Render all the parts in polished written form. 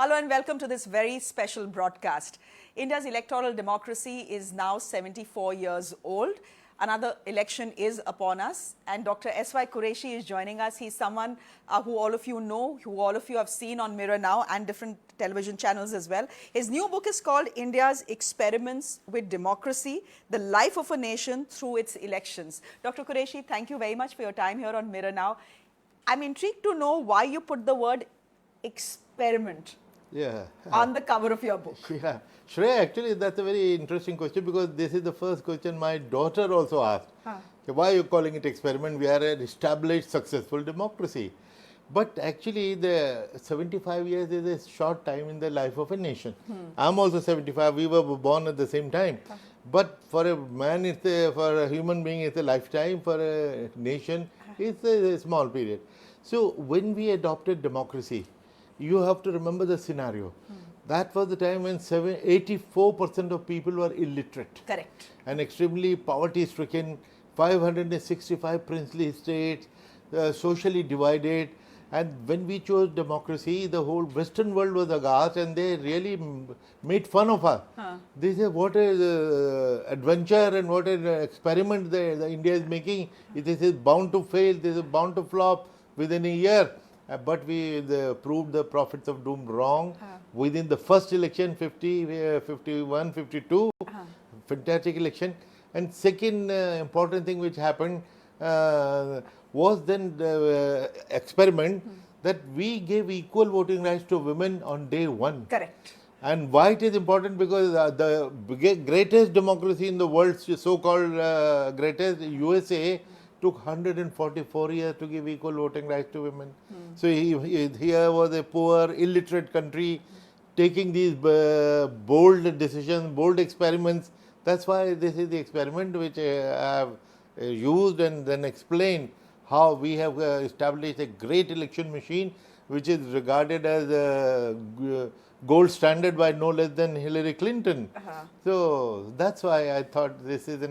Hello and welcome to this very special broadcast. India's electoral democracy is now 74 years old. Another election is upon us, and Dr. SY Quraishi is joining us. He's someone who all of you know, who all of you have seen on Mirror Now and different television channels as well. His new book is called India's Experiments with Democracy, The Life of a Nation Through Its Elections. Dr. Quraishi, thank you very much for your time here on Mirror Now. I'm intrigued to know why you put the word experiment on the cover of your book. Yeah, Shreya, actually that's a very interesting question because this is the first question my daughter also asked. Why are you calling it experiment? We are an established, successful democracy. But actually the 75 years is a short time in the life of a nation. I'm also 75, we were born at the same time. But for a man, for a human being, it's a lifetime. For a nation, it's a small period. So when we adopted democracy, you have to remember the scenario. That was the time when 84% of people were illiterate. Correct. And extremely poverty-stricken, 565 princely states, socially divided. And when we chose democracy, the whole Western world was aghast and they really made fun of us. They say, what an adventure and what an experiment the India is making. This is bound to fail, this is bound to flop within a year. But we proved the prophets of doom wrong. Within the first election, 50, 51, 52, fantastic election. And second important thing which happened was then the experiment that we gave equal voting rights to women on day one. Correct. And why it is important? Because the greatest democracy in the world, so-called greatest, USA, took 144 years to give equal voting rights to women. So here was a poor, illiterate country taking these bold decisions, bold experiments. That's why this is the experiment which I have used and then explained how we have established a great election machine which is regarded as a gold standard by no less than Hillary Clinton. So that's why I thought this is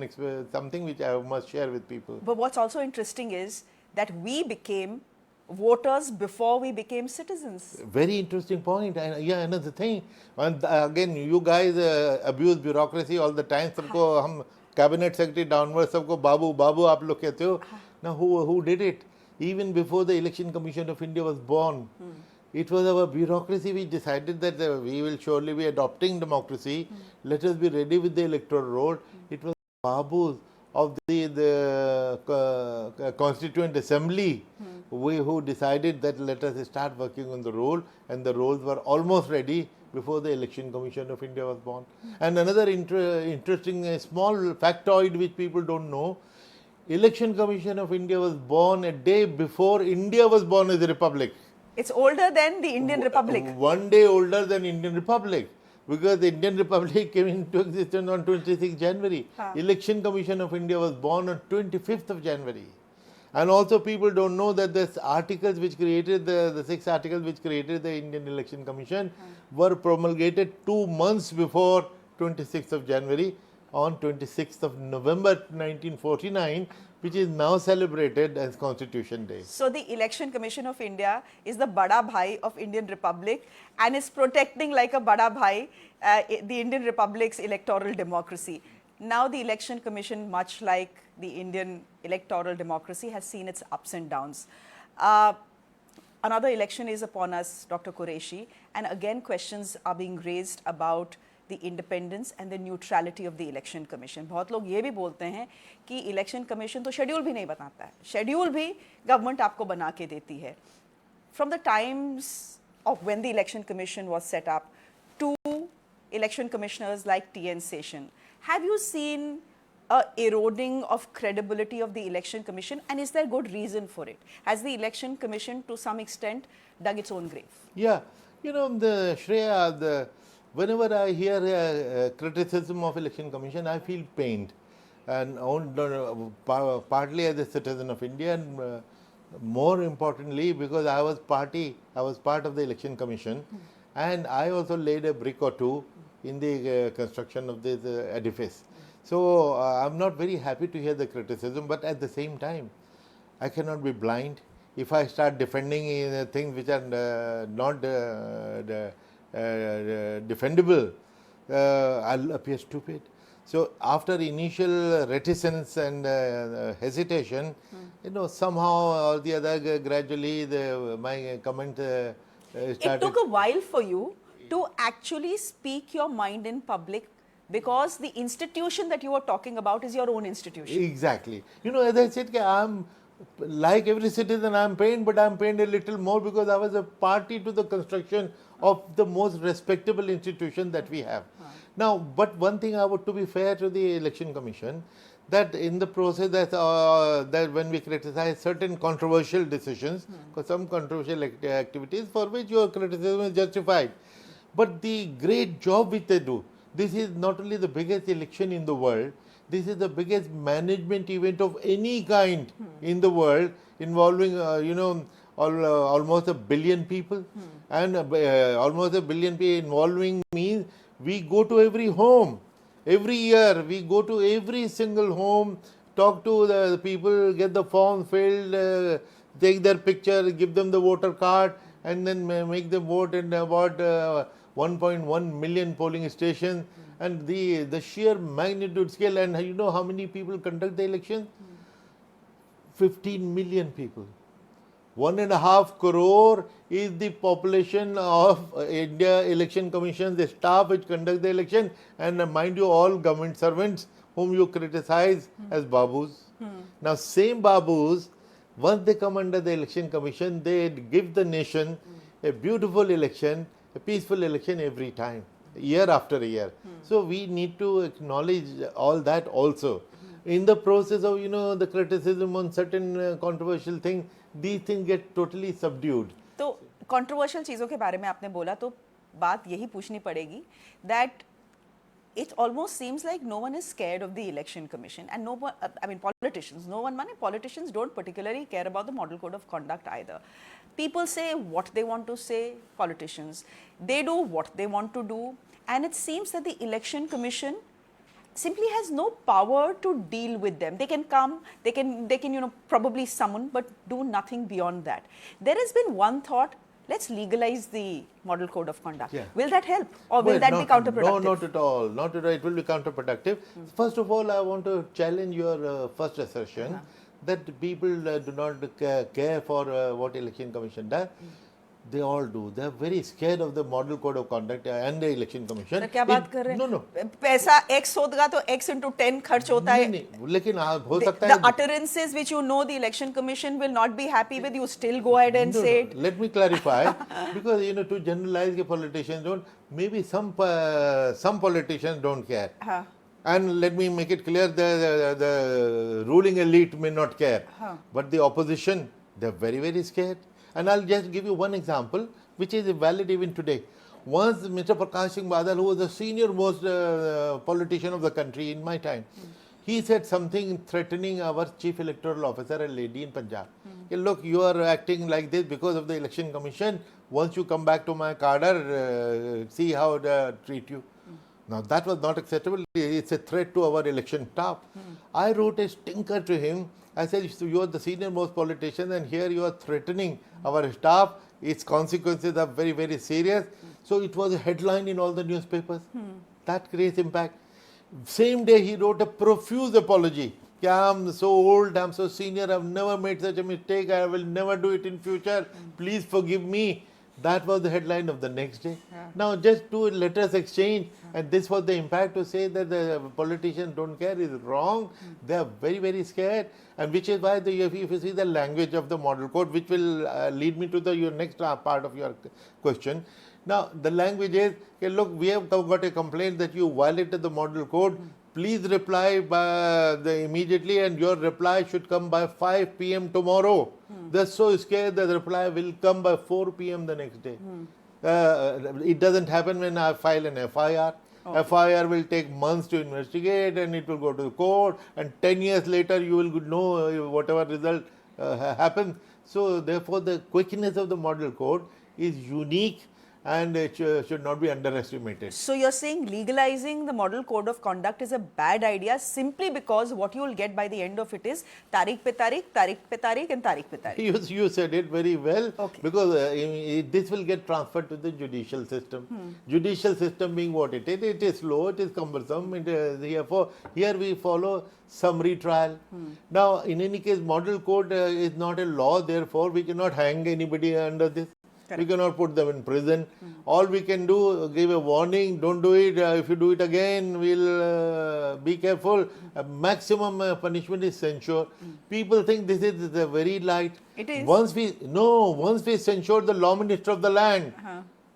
something which I must share with people. But what's also interesting is that we became voters before we became citizens. Very interesting point. And yeah, another thing. And again, you guys abuse bureaucracy all the time. Sabko hum cabinet secretary downwards, sabko babu, babu aap log kehte ho. Now who did it? Even before the Election Commission of India was born, it was our bureaucracy which decided that we will surely be adopting democracy. Let us be ready with the electoral roll. It was babus of the Constituent Assembly who decided that let us start working on the roll, and the rolls were almost ready before the Election Commission of India was born. And another interesting small factoid which people don't know, Election Commission of India was born a day before India was born as a republic. It's older than the Indian Republic. One day older than Indian Republic, because the Indian Republic came into existence on 26th January. Election Commission of India was born on 25th of January. And also people don't know that the articles which created the 6 articles which created the Indian Election Commission were promulgated 2 months before 26th of January on 26th of November 1949, which is now celebrated as Constitution Day. So the Election Commission of India is the Bada Bhai of Indian Republic and is protecting like a Bada Bhai the Indian Republic's electoral democracy. Now the Election Commission, much like the Indian electoral democracy, has seen its ups and downs. Another election is upon us, Dr. Quraishi, and again questions are being raised about the independence and the neutrality of the Election Commission. बहुत लोग ये भी बोलते हैं कि Election Commission तो schedule भी नहीं बताता है, शेड्यूल भी गवर्नमेंट आपको बना के देती है. From the times of when the Election Commission was set up to election commissioners like T.N. Seshan, have you seen a eroding of credibility of the Election Commission, and is there good reason for it? Has the Election Commission to some extent dug its own grave? Yeah, you know, Shreya, whenever I hear criticism of Election Commission, I feel pained, and partly as a citizen of India, and more importantly because I was part of the Election Commission, and I also laid a brick or two in the construction of this edifice. So I'm not very happy to hear the criticism, but at the same time, I cannot be blind. If I start defending things which are not defendable, I'll appear stupid. So after initial reticence and hesitation, somehow or the other, gradually my comment It started. took a while for you to actually speak your mind in public because the institution that you were talking about is your own institution. Exactly. As I said, I'm like every citizen, I'm pained, but I'm pained a little more because I was a party to the construction of the most respectable institution that we have. Now, but one thing I would, to be fair to the Election Commission, that in the process that when we criticize certain controversial decisions, because some controversial activities for which your criticism is justified, but the great job which they do, this is not only the biggest election in the world, this is the biggest management event of any kind in the world, involving almost 1 billion people, and almost 1 billion people involving means we go to every home. Every year we go to every single home, talk to the people, get the form filled, take their picture, give them the voter card, and then make them vote in about 1.1 million polling stations. And the sheer magnitude scale, and you know how many people conduct the election? 15 million people. 1.5 crore is the population of India Election Commission, the staff which conduct the election, and mind you, all government servants whom you criticize as babus. Now, same babus, once they come under the Election Commission, they give the nation a beautiful election, a peaceful election every time, year after year. So we need to acknowledge all that also. In the process of the criticism on certain controversial things, these things get totally subdued. तो controversial चीज़ों के बारे में आपने बोला तो बात यही पूछनी पड़ेगी that it almost seems like no one is scared of the election commission and no one, I mean politicians don't particularly care about the model code of conduct either. People say what they want to say, politicians, they do what they want to do, and it seems that the election commission simply has no power to deal with them. They can come, they can probably summon, but do nothing beyond that. There has been one thought, let's legalize the model code of conduct. Yeah. Will that help, or will that be counterproductive? No, not at all. Not at all. It will be counterproductive. First of all, I want to challenge your first assertion that people do not care for what Election Commission does. They all do. They are very scared of the model code of conduct and the Election Commission. तो क्या बात कर रहे हैं? No. पैसा X होगा तो X into 10 खर्च होता है. नहीं, लेकिन हो सकता है. The utterances which the Election Commission will not be happy with, you still go ahead and say it. Let me clarify, because to generalize the politicians don't. Maybe some politicians don't care. And let me make it clear, the ruling elite may not care, but the opposition, they're very, very scared. And I'll just give you one example, which is valid even today. Once Mr. Prakash Singh Badal, who was the senior most politician of the country in my time, he said something threatening our chief electoral officer, a lady in Punjab. Look, you are acting like this because of the Election Commission. Once you come back to my cadre, see how they treat you. Now, that was not acceptable. It's a threat to our election staff. I wrote a stinker to him. I said, you are the senior most politician and here you are threatening our staff. Its consequences are very, very serious. So it was a headline in all the newspapers. That creates impact. Same day he wrote a profuse apology. I'm so old, I'm so senior, I've never made such a mistake, I will never do it in future. Please forgive me. That was the headline of the next day. Now just 2 letters exchange, and this was the impact. To say that the politicians don't care is wrong. They are very, very scared, and which is why if you see the language of the model code, which will lead me to your next part of your question. Now the language is, okay, look, we have got a complaint that you violated the model code. Please reply immediately, and your reply should come by 5 p.m. tomorrow. They're so scared that the reply will come by 4 p.m. the next day. It doesn't happen when I file an FIR. Okay. FIR will take months to investigate, and it will go to the court, and 10 years later you will know whatever result happens. So therefore the quickness of the model code is unique, and it should not be underestimated. So you're saying legalizing the model code of conduct is a bad idea simply because what you will get by the end of it is Tariq pe Tariq, Tariq pe Tariq and Tariq pe Tariq. You said it very well. Okay. Because this will get transferred to the judicial system. Judicial system being what it is slow, it is cumbersome. It is here we follow summary trial. Now, in any case, model code is not a law, therefore we cannot hang anybody under this. We cannot put them in prison. All we can do, give a warning, don't do it. If you do it again, we'll be careful. Maximum punishment is censure. People think this is very light. It is. Once we censure the law minister of the land,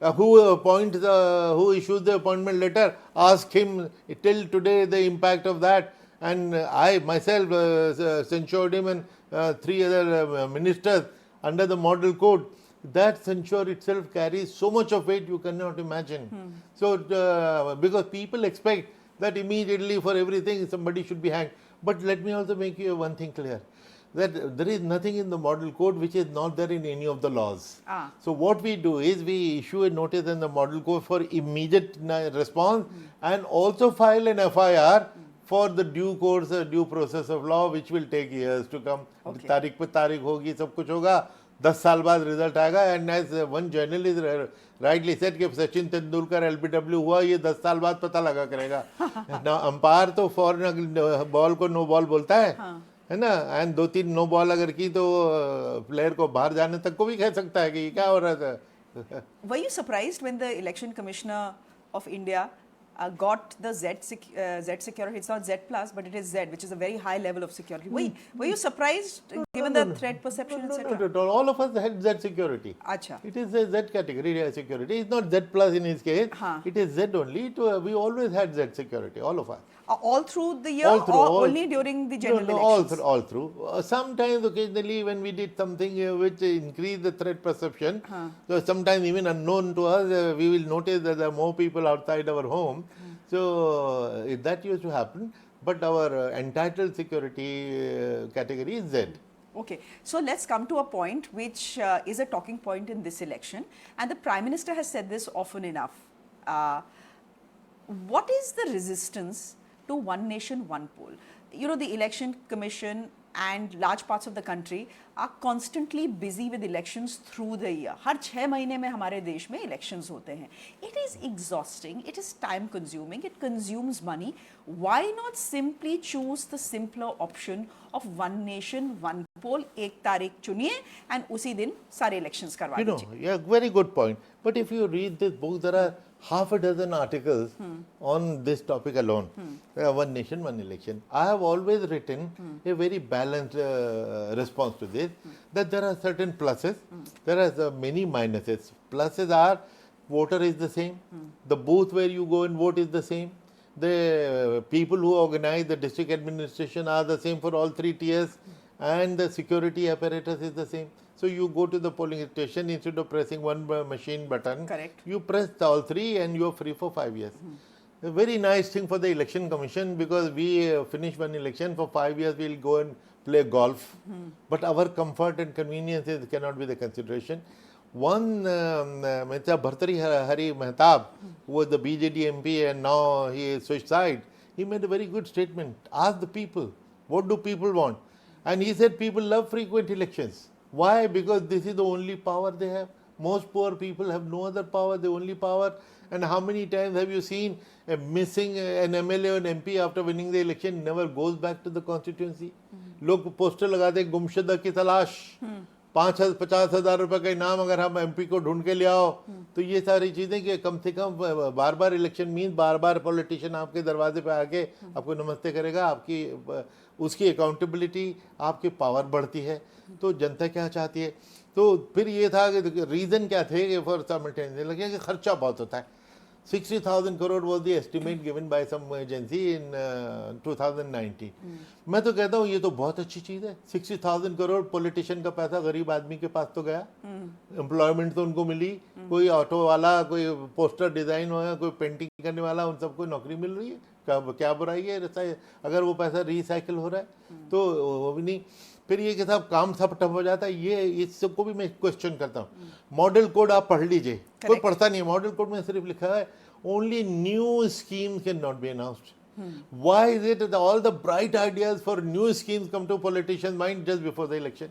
who issues the appointment letter, ask him till today the impact of that. And I myself censured him and 3 other ministers under the model code. That censure itself carries so much of weight you cannot imagine. So, because people expect that immediately for everything somebody should be hanged. But let me also make you one thing clear, that there is nothing in the model code which is not there in any of the laws. So what we do is we issue a notice in the model code for immediate response and also file an FIR for the due course, due process of law, which will take years to come. तारीख पे तारीख होगी, सब कुछ होगा, 10 साल बाद result आएगा. And as one journalist rightly said कि सचिन तेंदुलकर एलबीडब्ल्यू हुआ, ये 10 साल बाद पता लगा करेगा. ना अंपायर तो फॉरन बॉल को नो बॉल बोलता है ना. एंड 2-3 नो बॉल अगर की तो प्लेयर को बाहर जाने तक को भी कह सकता है कि ये क्या हो रहा था. Were you surprised when the Election Commissioner of India got the Z security? It's not Z plus, but it is Z, which is a very high level of security. Were you surprised given the threat perception, etc.? No, all of us had Z security. Acha. It is a Z category security. It's not Z plus in his case. It is Z only. We always had Z security, all of us. All through the year, or only during the general elections? All through. Sometimes, occasionally, when we did something which increased the threat perception, so sometimes even unknown to us, we will notice that there are more people outside our home. So that used to happen. But our entitled security category is Z. Okay, so let's come to a point which is a talking point in this election, and the Prime Minister has said this often enough. What is the resistance to one nation, one poll? You know, the Election Commission and large parts of the country are constantly busy with elections through the year. हर 6 महीने में हमारे देश में elections होते हैं. It is exhausting, it is time consuming, it consumes money. Why not simply choose the simpler option of one nation, one poll? एक तारीख चुनिए and उसी दिन सारे elections करवा दीजिए. Yeah, very good point. But if you read this book, there are half a dozen articles on this topic alone. One nation, one election. I have always written a very balanced response to this, that there are certain pluses, there are many minuses. Pluses are, voter is the same, the booth where you go and vote is the same, the people who organize the district administration are the same for all 3 tiers, and the security apparatus is the same. So you go to the polling station, instead of pressing one machine button, you press all 3 and you are free for 5 years. A very nice thing for the Election Commission, because we finish one election, for 5 years we will go and play golf. But our comfort and conveniences cannot be the consideration. One, Bhartari Hari Mehtab, who was the BJD MP and now he switched side, he made a very good statement. Ask the people, what do people want? And he said people love frequent elections. Why? Because this is the only power they have. Most poor people have no other power, the only power. And how many times have you seen missing an MLA or an MP after winning the election never goes back to the constituency? लोग poster लगाते गुमशुदा की तलाश, 50,000 रुपए का इनाम अगर हम MP को ढूंढ के ले आओ, तो ये सारी चीजें कि कम से कम बार-बार इलेक्शन मीन बार-बार पॉलिटिशियन आपके दरवाजे पे आके आपको नमस्ते करेगा, आपकी उसकी अकाउंटेबिलिटी, आपकी पावर बढ़ती है. तो जनता क्या चाहती है? तो फिर ये था कि रीजन क्या थे कि फॉर साइमल्टेनियस लगे कि खर्चा बहुत होता है. 60,000 crore was the estimate given by some agency in 2019. मैं तो कहता हूँ ये तो बहुत अच्छी चीज़ है. 60,000 crore पॉलिटिशियन का पैसा गरीब आदमी के पास तो गया, एम्प्लॉयमेंट तो उनको मिली, कोई ऑटो वाला, कोई पोस्टर डिजाइन होगा, कोई पेंटिंग करने वाला उन सबको नौकरी मिल रही है, क्या बुराई है? अगर वो पैसा रिसाइकिल हो रहा है तो वो भी नहीं। फिर ये कि साहब काम सब ठप हो जाता है, ये इस सबको भी मैं क्वेश्चन करता हूँ। मॉडल कोड आप पढ़ लीजिए, कोई पढ़ता नहीं है। मॉडल कोड में सिर्फ लिखा है only new schemes can not be announced. Why is it that all the bright ideas for new schemes come to politicians' mind just before the election?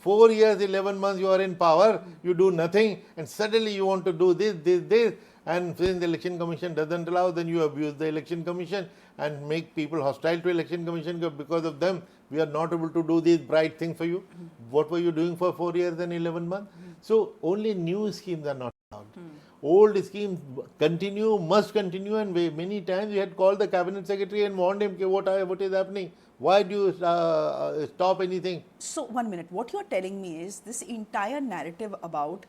4 years, 11 months you are in power, you do nothing, and suddenly you want to do this, and since the election commission doesn't allow, then you abuse the election commission and make people hostile to election commission because of them. We are not able to do these bright things for you. What were you doing for 4 years and 11 months? So only new schemes are not allowed. Old schemes must continue, and many times we had called the cabinet secretary and warned him, what is happening? Why do you stop anything? So 1 minute, what you are telling me is this entire narrative about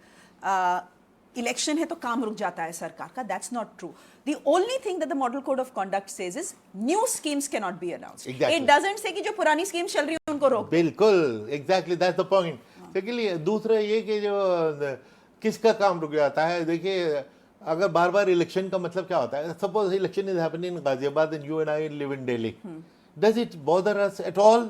election hai to kaam ruk jata hai sarkar ka, that's not true. The only thing that the model code of conduct says is new schemes cannot be announced. Exactly. It doesn't say ki jo purani schemes chal rahi hai unko rok. बिल्कुल, exactly, that's the point. Secondly, दूसरा ये कि जो किसका काम रुक जाता है, देखिए अगर बार बार इलेक्शन का मतलब क्या होता है? Suppose election is happening in Ghaziabad and you and I live in Delhi. Does it bother us at all?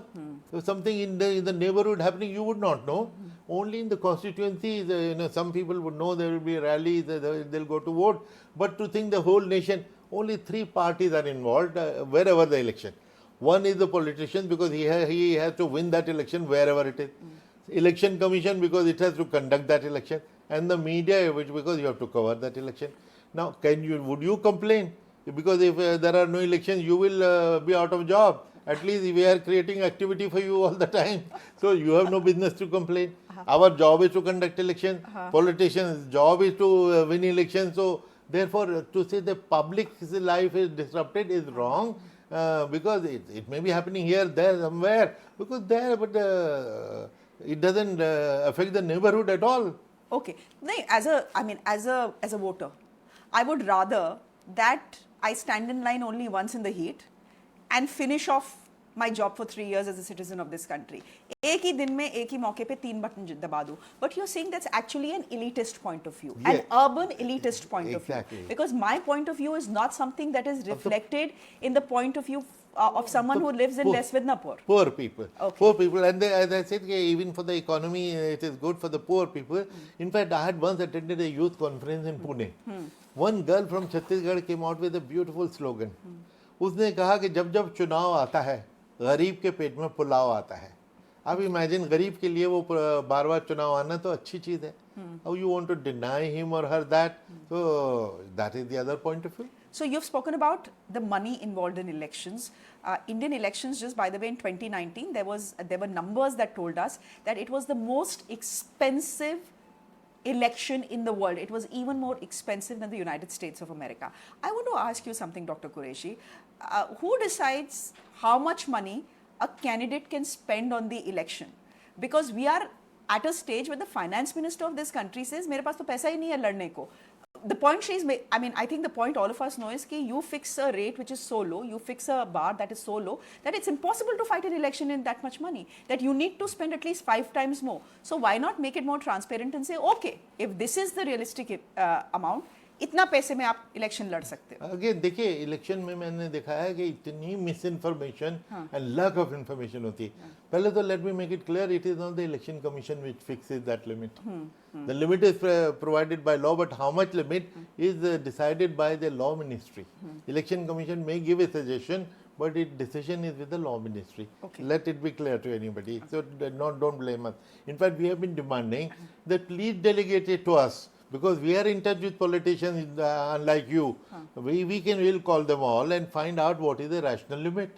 If something in the neighborhood happening, you would not know. Only in the constituencies, some people would know there will be rallies, they'll go to vote. But to think the whole nation, only 3 parties are involved wherever the election. One is the politician because he has to win that election wherever it is. Election commission because it has to conduct that election, and the media because you have to cover that election. Now, would you complain? Because if there are no elections, you will be out of job. At least we are creating activity for you all the time, so you have no business to complain. Our job is to conduct elections. Politicians' job is to win elections. So therefore, to say the public's life is disrupted is wrong. Because it may be happening here, there, somewhere. Because there, but it doesn't affect the neighborhood at all. Okay. As a voter, I would rather that I stand in line only once in the heat and finish off my job for 3 years as a citizen of this country. एक ही दिन में एक ही मौके पे 3 button दबा दूं. But you're saying that's actually an elitist point of view, an urban elitist point of view. Because my point of view is not something that is reflected in the point of view of someone who lives in Lesvidnapur. Poor people. Okay. Poor people. And as I said, even for the economy, it is good for the poor people. In fact, I had once attended a youth conference in Pune. One girl from Chhattisgarh came out with a beautiful slogan. उसने कहा कि जब जब चुनाव आता है, गरीब के पेट में पुलाव आता है. अब इमेजिन गरीब के लिए वो बार बार चुनाव आना तो अच्छी चीज है. How you want to deny him or her that? So that is the other point of view. So you've spoken about the money involved in elections. Indian elections, just by the way, in 2019, there were numbers that told us that it was the most expensive election in the world. It was even more expensive than the United States of America. I want to ask you something, Dr. Quraishi. Who decides how much money a candidate can spend on the election? Because we are at a stage where the finance minister of this country says, मेरे पास तो पैसा ही नहीं है लड़ने को. The point she's made, I think the point all of us know is that you fix a rate which is so low, you fix a bar that is so low that it's impossible to fight an election in that much money, that you need to spend at least 5 times more. So why not make it more transparent and say, okay, if this is the realistic amount, इतना पैसे में आप election लड़ सकते हो. Again देखिए, election में मैंने देखा है कि इतनी misinformation and lack of information होती है. पहले तो let me make it clear, it is not the election commission which fixes that limit. The limit is provided by law, but how much limit is decided by the law ministry. Election commission may give a suggestion, but its decision is with the law ministry. Okay. Let it be clear to anybody. So don't blame us. In fact, we have been demanding that please delegate it to us, because we are in touch with politicians unlike you. We'll call them all and find out what is the rational limit.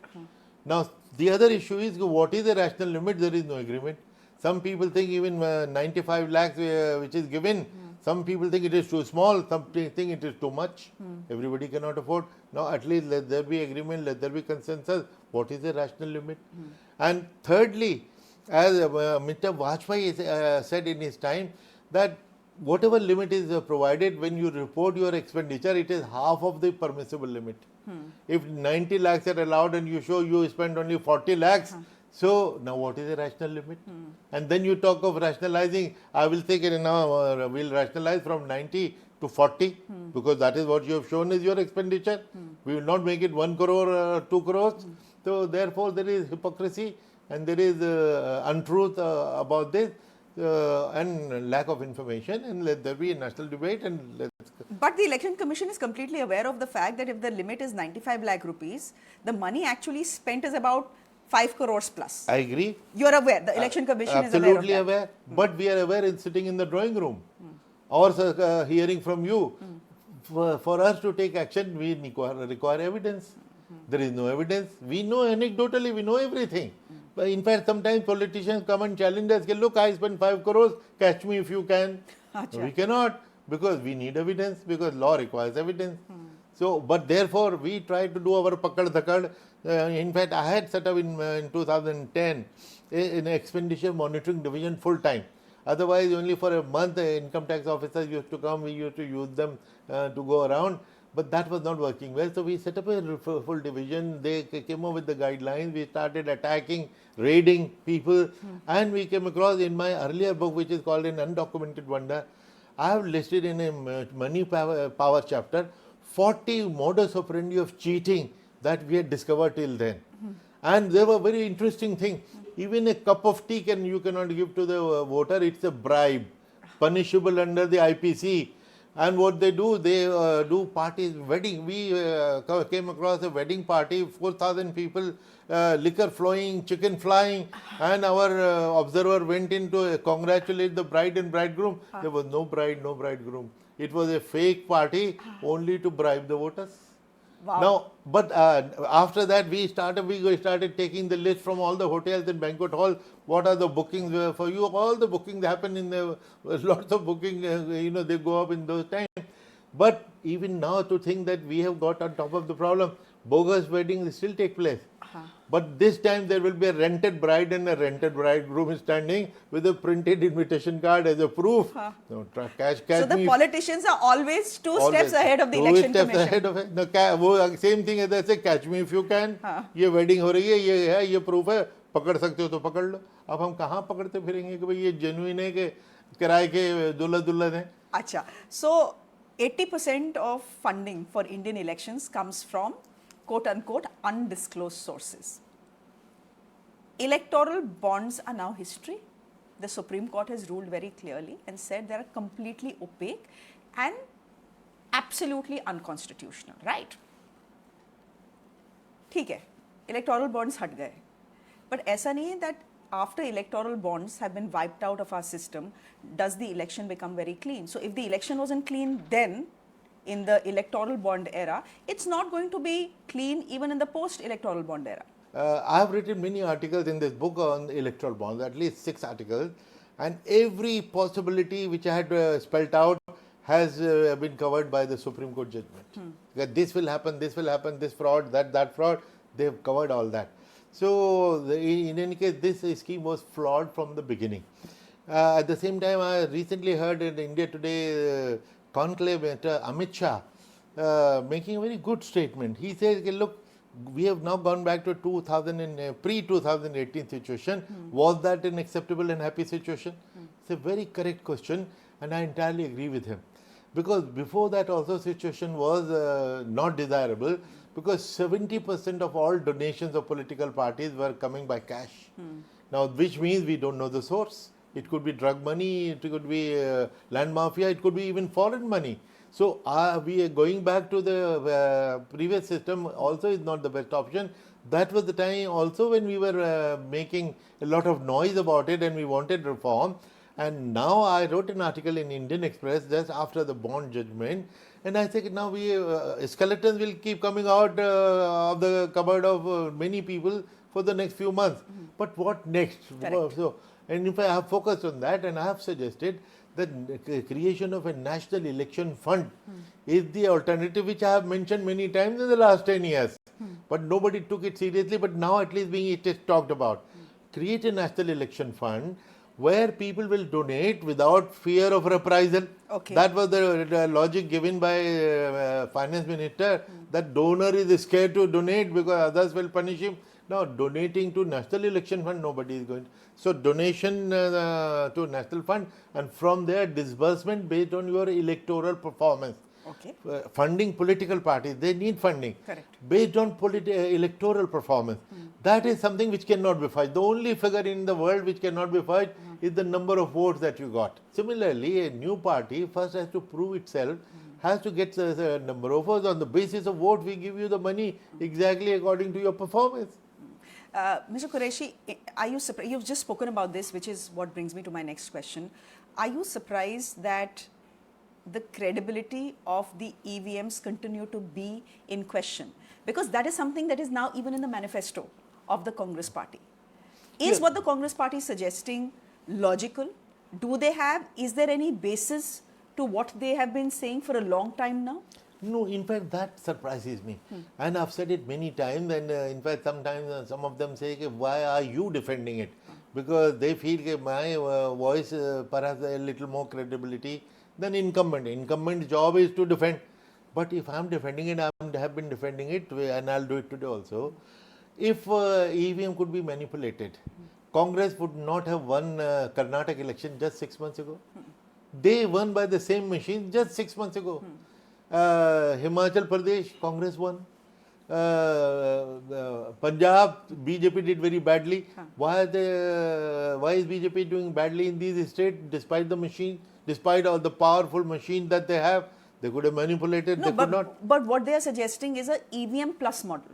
Now, the other issue is what is the rational limit? There is no agreement. Some people think even 95 lakhs which is given, some people think it is too small, some think it is too much. Everybody cannot afford. Now, at least let there be agreement, let there be consensus. What is the rational limit? And thirdly, as Mr. Vajpayee said in his time, that whatever limit is provided, when you report your expenditure, it is half of the permissible limit. If 90 lakhs are allowed and you show you spend only 40 lakhs, so now what is the rational limit? And then you talk of rationalizing. I will take it now, we'll rationalize from 90 to 40 because that is what you have shown is your expenditure. We will not make it 1 crore, 2 crores. So therefore there is hypocrisy and there is untruth about this and lack of information, and let there be a national debate. But the Election Commission is completely aware of the fact that if the limit is 95 lakh rupees, the money actually spent is about 5 crores plus. I agree. You are aware, the Election Commission is aware of that. Absolutely aware. But we are aware in sitting in the drawing room or hearing from you. For us to take action, we require evidence. There is no evidence. We know anecdotally, we know everything. But in fact, sometimes politicians come and challenge us, look, I spent 5 crores, catch me if you can. Achha. We cannot because we need evidence, because law requires evidence. So, but therefore, we try to do our pakad dhakad. In fact, I had set up in 2010 an expenditure monitoring division full time. Otherwise, only for a month, income tax officers used to come, we used to use them to go around. But that was not working well. So we set up a full division. They came up with the guidelines. We started attacking, raiding people. And we came across in my earlier book, which is called An Undocumented Wonder, I have listed in a money power chapter 40 modus operandi of cheating that we had discovered till then. And they were very interesting things. Even a cup of tea you cannot give to the voter. It's a bribe, punishable under the IPC. And what they do do parties, wedding. We came across a wedding party, 4,000 people, liquor flowing, chicken flying, and our observer went in to congratulate the bride and bridegroom. There was no bride, no bridegroom. It was a fake party only to bribe the voters. Wow. Now, but after that, we started taking the list from all the hotels and banquet halls. What are the bookings for you? All the bookings happen in the lots of booking. They go up in those times. But even now, to think that we have got on top of the problem, bogus weddings still take place. But this time there will be a rented bride and a rented bridegroom standing with a printed invitation card as a proof. No, catch so the me. politicians are always two steps ahead of the Election Commission. Commission. Ahead of it. No, same thing as I say, catch me if you can. ये wedding हो रही है, ये है, ये proof है, पकड़ सकते हो तो पकड़ लो. अब हम कहाँ पकड़ते फिरेंगे कि भाई ये genuine है कि किराए के दुल्हन हैं. Acha. So 80% of funding for Indian elections comes from quote-unquote undisclosed sources. Electoral bonds are now history. The Supreme Court has ruled very clearly and said they are completely opaque and absolutely unconstitutional, right? ठीक है, electoral bonds हट गए. But ऐसा नहीं है that after electoral bonds have been wiped out of our system, does the election become very clean? So if the election wasn't clean then, in the electoral bond era, it's not going to be clean even in the post-electoral bond era. I have written many articles in this book on electoral bonds, at least 6 articles, and every possibility which I had spelt out has been covered by the Supreme Court judgment. That this will happen, this fraud, that fraud, they have covered all that. So, in any case, this scheme was flawed from the beginning. At the same time, I recently heard in India Today conclave Amit Shah making a very good statement. He says, look, we have now gone back to pre-2018 situation. Was that an acceptable and happy situation? It's a very correct question, and I entirely agree with him. Because before that also situation was not desirable, because 70% of all donations of political parties were coming by cash. Now, which means we don't know the source. It could be drug money, it could be land mafia, it could be even foreign money. So, we are going back to the previous system also is not the best option. That was the time also when we were making a lot of noise about it and we wanted reform. And now I wrote an article in Indian Express just after the bond judgment, and I think now skeletons will keep coming out of the cupboard of many people for the next few months. But what next? So, and if I have focused on that, and I have suggested that the creation of a national election fund is the alternative which I have mentioned many times in the last 10 years. But nobody took it seriously, but now at least it is talked about. Create a national election fund where people will donate without fear of reprisal. Okay. That was the logic given by finance minister, that donor is scared to donate because others will punish him. Now, donating to National Election Fund, nobody is going. So, donation to National Fund, and from there, disbursement based on your electoral performance. Okay. Funding political parties, they need funding. Correct. Based on electoral performance. That is something which cannot be fudged. The only figure in the world which cannot be fudged is the number of votes that you got. Similarly, a new party first has to prove itself, has to get a number of votes. On the basis of vote, we give you the money exactly according to your performance. Mr. Quraishi, are you surprised? You've just spoken about this, which is what brings me to my next question. Are you surprised that the credibility of the EVMs continue to be in question? Because that is something that is now even in the manifesto of the Congress party. Is what the Congress party is suggesting logical? Is there any basis to what they have been saying for a long time now? No, in fact, that surprises me. And I've said it many times, and in fact, sometimes some of them say, why are you defending it? Because they feel that my voice perhaps has a little more credibility than incumbent. Incumbent's job is to defend. But if I'm defending it, I have been defending it, and I'll do it today also. If EVM could be manipulated, Congress would not have won Karnataka election just 6 months ago. They won by the same machine just 6 months ago. Himachal Pradesh, Congress won. Punjab, BJP did very badly. Why is BJP doing badly in these states despite the machine, despite all the powerful machine that they have? They could have manipulated, No, they could not. But what they are suggesting is a EVM plus model.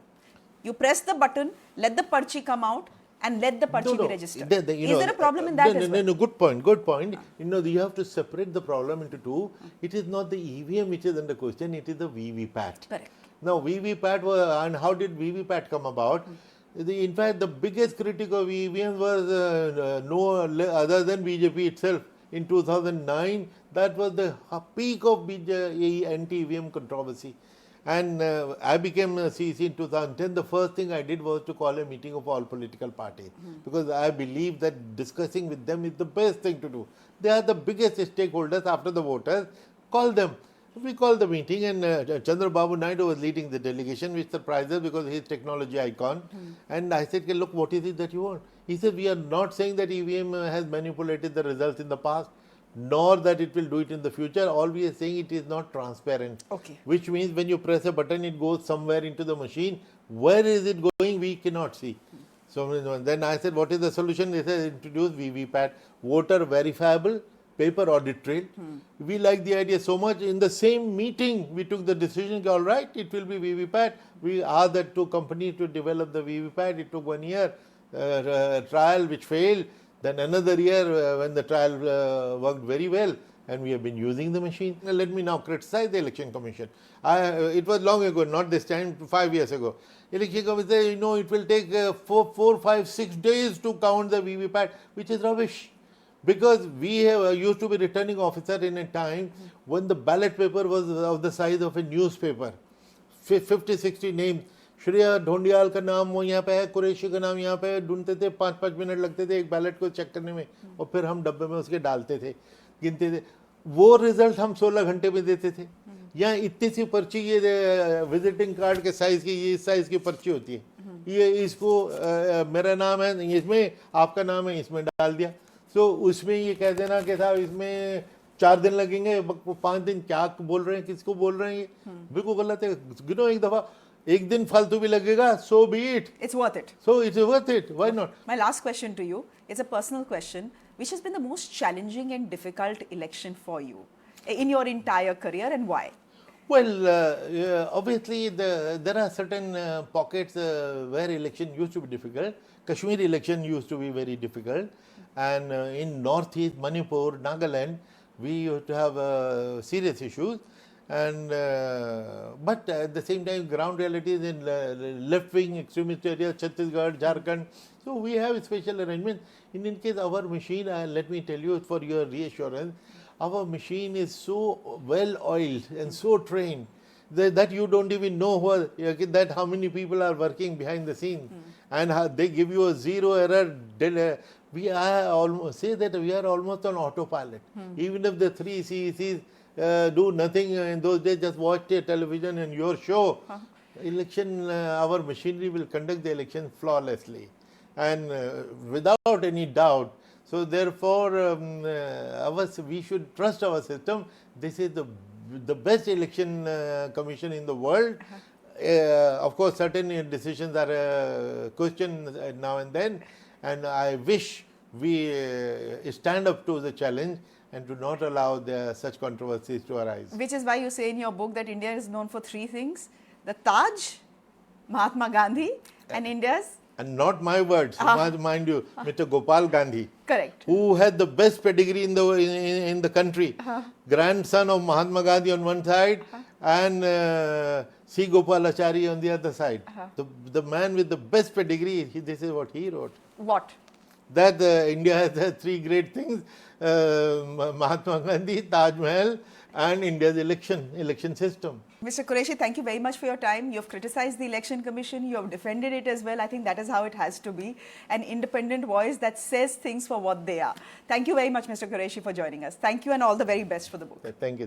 You press the button, let the parchi come out, and let the parchi be registered. Is there a problem in that as well? No, good point, good point. You have to separate the problem into two. It is not the EVM which is under question, it is the VVPAT. Correct. Now, VVPAT, and how did VVPAT come about? In fact, the biggest critic of EVM was no other than BJP itself. In 2009, that was the peak of anti-EVM controversy. And I became a CEC in 2010. The first thing I did was to call a meeting of all political parties because I believe that discussing with them is the best thing to do. They are the biggest stakeholders after the voters. Call them. We called the meeting, and Chandrababu Naidu was leading the delegation, which surprised us because he is technology icon. And I said, look, what is it that you want? He said, we are not saying that EVM has manipulated the results in the past, nor that it will do it in the future. All we are saying, it is not transparent. Okay. Which means when you press a button, it goes somewhere into the machine. Where is it going? We cannot see. So then I said, what is the solution? They said, introduce VVPAT, voter verifiable paper audit trail. We like the idea so much. In the same meeting, we took the decision, all right, it will be VVPAT. We asked the two companies to develop the VVPAT. It took 1 year trial, which failed. Then another year when the trial worked very well, and we have been using the machine. Let me now criticize the Election Commission. It was long ago, not this time, 5 years ago. Election Commission said, it will take 4, 5, 6 days to count the VVPAT, which is rubbish. Because we used to be returning officer in a time when the ballot paper was of the size of a newspaper. 50, 60 names. Shreya Dhoundiyal का नाम वो यहाँ पे है, कुरैशी का नाम यहाँ पे है, ढूंढते थे, 5-5 मिनट लगते थे एक बैलेट को चेक करने में, और फिर हम डब्बे में उसके डालते थे, गिनते थे. वो रिजल्ट हम 16 घंटे में देते थे. यहाँ इतनी सी पर्ची, ये विजिटिंग कार्ड के साइज की, ये साइज की पर्ची होती है. ये इसको मेरा नाम है इसमें, आपका नाम है इसमें डाल दिया. सो उसमें ये कह देना कि साहब इसमें 4 दिन लगेंगे, 5 दिन, क्या बोल रहे हैं, किसको बोल रहे हैं, ये बिल्कुल गलत है. गिनो एक दफा, एक दिन फालतू भी लगेगा, so be it. It's worth it. So it's worth it. Why not? My last question to you is a personal question. Which has been the most challenging and difficult election for you in your entire career, and why? Well, obviously there are certain pockets where election used to be difficult. Kashmir election used to be very difficult, and in Northeast, Manipur, Nagaland, we used to have serious issues. And but at the same time, ground realities in left-wing extremist areas, Chhattisgarh, Jharkhand. So we have special arrangements. In any case, our machine, let me tell you for your reassurance, our machine is so well oiled and so trained that you don't even know that how many people are working behind the scenes, and they give you a zero error. We are almost say that we are almost on autopilot. Even if the 3 CECs do nothing in those days, just watch television and your show. Election, our machinery will conduct the election flawlessly and without any doubt. So therefore, we should trust our system. This is the best election commission in the world. Of course, certain decisions are questioned now and then, and I wish we stand up to the challenge and do not allow such controversies to arise. Which is why you say in your book that India is known for three things: the Taj, Mahatma Gandhi, and India's. And not my words, mind you, Mr. Gopal Gandhi. Correct. Who had the best pedigree in the country. Grandson of Mahatma Gandhi on one side and C. Gopalachari on the other side. The man with the best pedigree, this is what he wrote. What? That India has three great things, Mahatma Gandhi, Taj Mahal and India's election system. Mr. Quraishi, thank you very much for your time. You have criticized the Election Commission, you have defended it as well. I think that is how it has to be. An independent voice that says things for what they are. Thank you very much, Mr. Quraishi, for joining us. Thank you and all the very best for the book. Thank you.